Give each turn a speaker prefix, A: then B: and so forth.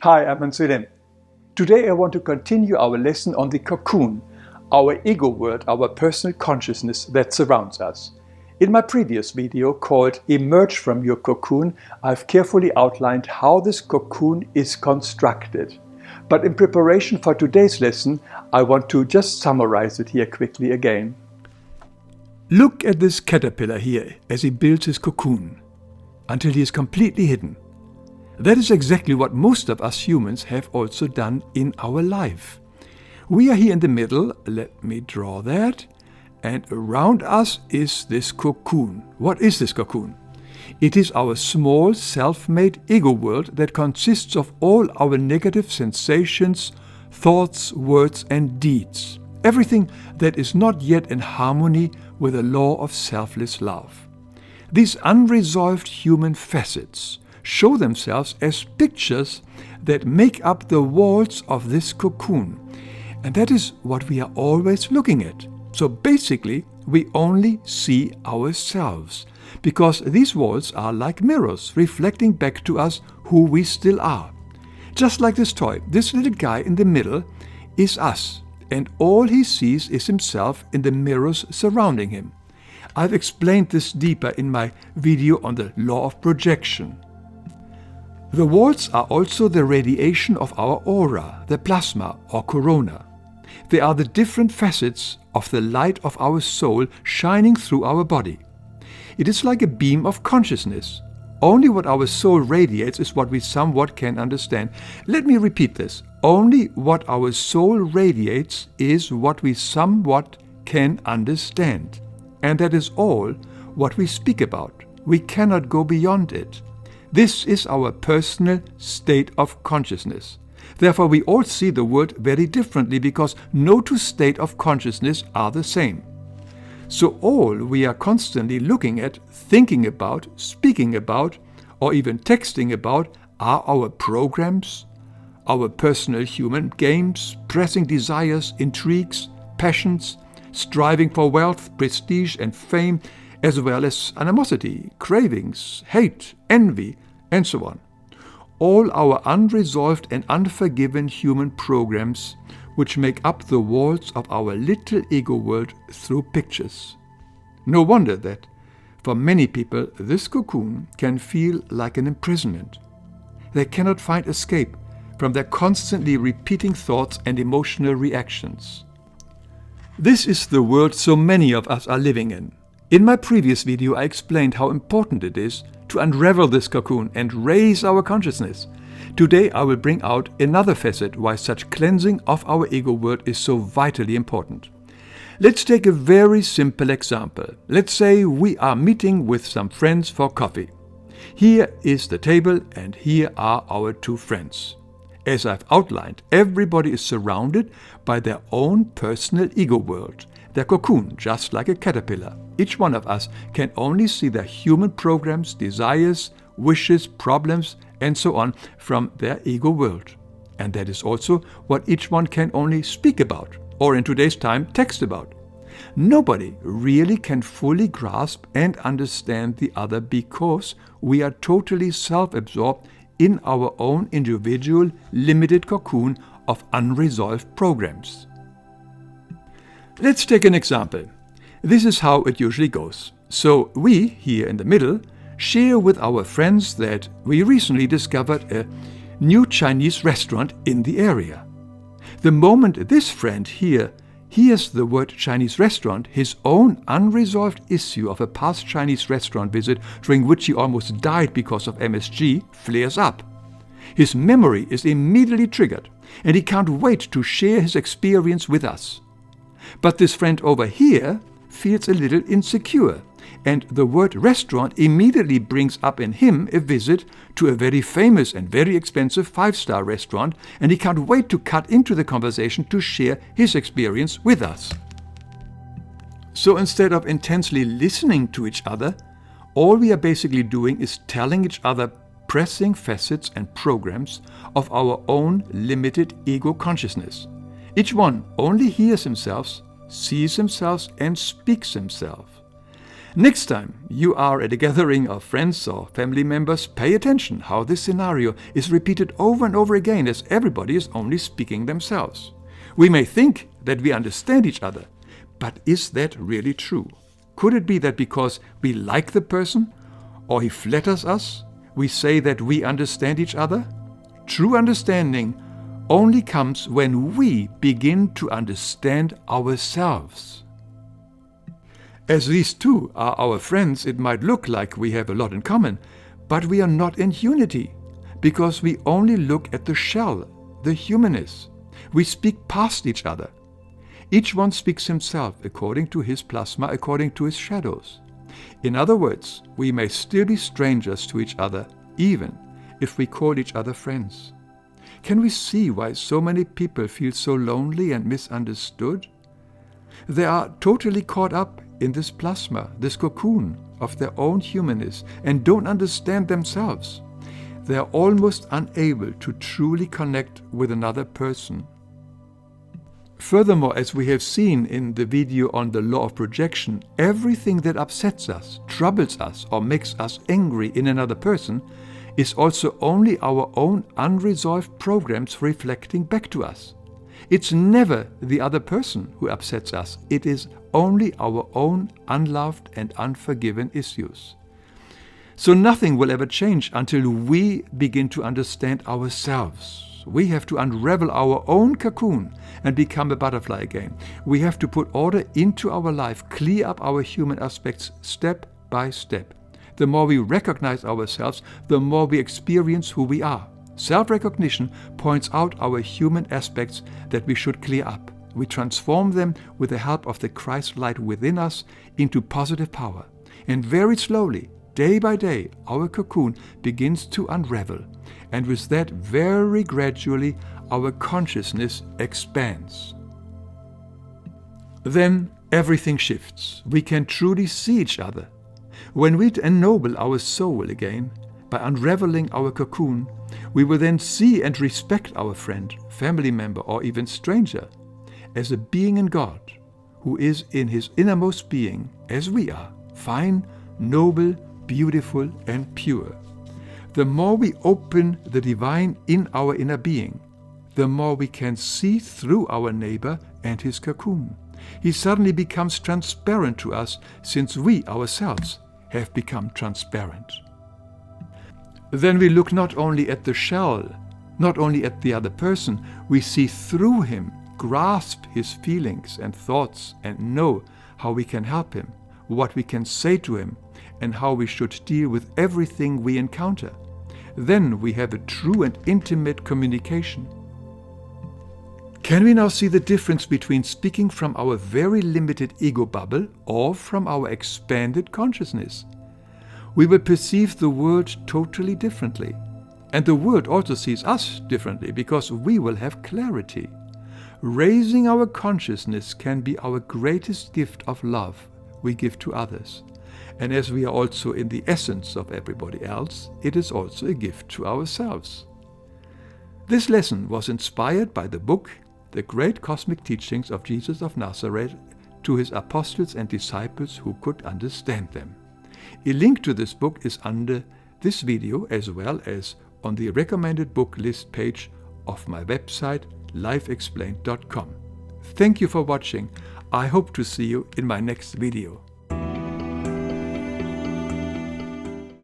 A: Hi, I'm Wilhelm. Today I want to continue our lesson on the cocoon, our ego world, our personal consciousness that surrounds us. In my previous video called Emerge from Your Cocoon, I've carefully outlined how this cocoon is constructed. But in preparation for today's lesson, I want to just summarize it here quickly again. Look at this caterpillar here as he builds his cocoon until he is completely hidden. That is exactly what most of us humans have also done in our life. We are here in the middle, let me draw that, and around us is this cocoon. What is this cocoon? It is our small self-made ego world that consists of all our negative sensations, thoughts, words and deeds. Everything that is not yet in harmony with the law of selfless love. These unresolved human facets show themselves as pictures that make up the walls of this cocoon. And that is what we are always looking at. So basically, we only see ourselves, because these walls are like mirrors reflecting back to us who we still are. Just like this toy, this little guy in the middle is us, and all he sees is himself in the mirrors surrounding him. I've explained this deeper in my video on the law of projection. The walls are also the radiation of our aura, the plasma or corona. They are the different facets of the light of our soul shining through our body. It is like a beam of consciousness. Only what our soul radiates is what we somewhat can understand. Let me repeat this. Only what our soul radiates is what we somewhat can understand. And that is all what we speak about. We cannot go beyond it. This is our personal state of consciousness. Therefore, we all see the world very differently because no two states of consciousness are the same. So all we are constantly looking at, thinking about, speaking about, or even texting about are our programs, our personal human games, pressing desires, intrigues, passions, striving for wealth, prestige and fame, as well as animosity, cravings, hate, envy, and so on. All our unresolved and unforgiven human programs which make up the walls of our little ego world through pictures. No wonder that, for many people, this cocoon can feel like an imprisonment. They cannot find escape from their constantly repeating thoughts and emotional reactions. This is the world so many of us are living in. In my previous video, I explained how important it is to unravel this cocoon and raise our consciousness. Today, I will bring out another facet why such cleansing of our ego world is so vitally important. Let's take a very simple example. Let's say we are meeting with some friends for coffee. Here is the table and here are our two friends. As I've outlined, everybody is surrounded by their own personal ego world, their cocoon, just like a caterpillar. Each one of us can only see their human programs, desires, wishes, problems, and so on from their ego world. And that is also what each one can only speak about, or in today's time, text about. Nobody really can fully grasp and understand the other because we are totally self-absorbed in our own individual, limited cocoon of unresolved programs. Let's take an example. This is how it usually goes. So we, here in the middle, share with our friends that we recently discovered a new Chinese restaurant in the area. The moment this friend here hears the word Chinese restaurant, his own unresolved issue of a past Chinese restaurant visit during which he almost died because of MSG flares up. His memory is immediately triggered, and he can't wait to share his experience with us. But this friend over here feels a little insecure, and the word restaurant immediately brings up in him a visit to a very famous and very expensive 5-star restaurant, and he can't wait to cut into the conversation to share his experience with us. So instead of intensely listening to each other, all we are basically doing is telling each other pressing facets and programs of our own limited ego consciousness. Each one only hears himself, sees himself, and speaks himself. Next time you are at a gathering of friends or family members, pay attention how this scenario is repeated over and over again, as everybody is only speaking themselves. We may think that we understand each other, but is that really true? Could it be that because we like the person or he flatters us, we say that we understand each other? True understanding only comes when we begin to understand ourselves. As these two are our friends, it might look like we have a lot in common, but we are not in unity, because we only look at the shell, the humanness. We speak past each other. Each one speaks himself according to his plasma, according to his shadows. In other words, we may still be strangers to each other, even if we call each other friends. Can we see why so many people feel so lonely and misunderstood? They are totally caught up in this plasma, this cocoon of their own humanness, and don't understand themselves. They are almost unable to truly connect with another person. Furthermore, as we have seen in the video on the law of projection, everything that upsets us, troubles us, or makes us angry in another person is also only our own unresolved programs reflecting back to us. It's never the other person who upsets us. It is only our own unloved and unforgiven issues. So nothing will ever change until we begin to understand ourselves. We have to unravel our own cocoon and become a butterfly again. We have to put order into our life, clear up our human aspects step by step. The more we recognize ourselves, the more we experience who we are. Self-recognition points out our human aspects that we should clear up. We transform them with the help of the Christ light within us into positive power. And very slowly, day by day, our cocoon begins to unravel. And with that, very gradually, our consciousness expands. Then everything shifts. We can truly see each other. When we ennoble our soul again, by unraveling our cocoon, we will then see and respect our friend, family member, or even stranger as a being in God, who is in his innermost being, as we are, fine, noble, beautiful, and pure. The more we open the divine in our inner being, the more we can see through our neighbor and his cocoon. He suddenly becomes transparent to us, since we ourselves have become transparent. Then we look not only at the shell, not only at the other person, we see through him, grasp his feelings and thoughts, and know how we can help him, what we can say to him, and how we should deal with everything we encounter. Then we have a true and intimate communication. Can we now see the difference between speaking from our very limited ego bubble or from our expanded consciousness? We will perceive the world totally differently. And the world also sees us differently, because we will have clarity. Raising our consciousness can be our greatest gift of love we give to others. And as we are also in the essence of everybody else, it is also a gift to ourselves. This lesson was inspired by the book, The Great Cosmic Teachings of Jesus of Nazareth, to his apostles and disciples who could understand them. A link to this book is under this video, as well as on the recommended book list page of my website, lifeexplained.com. Thank you for watching. I hope to see you in my next video.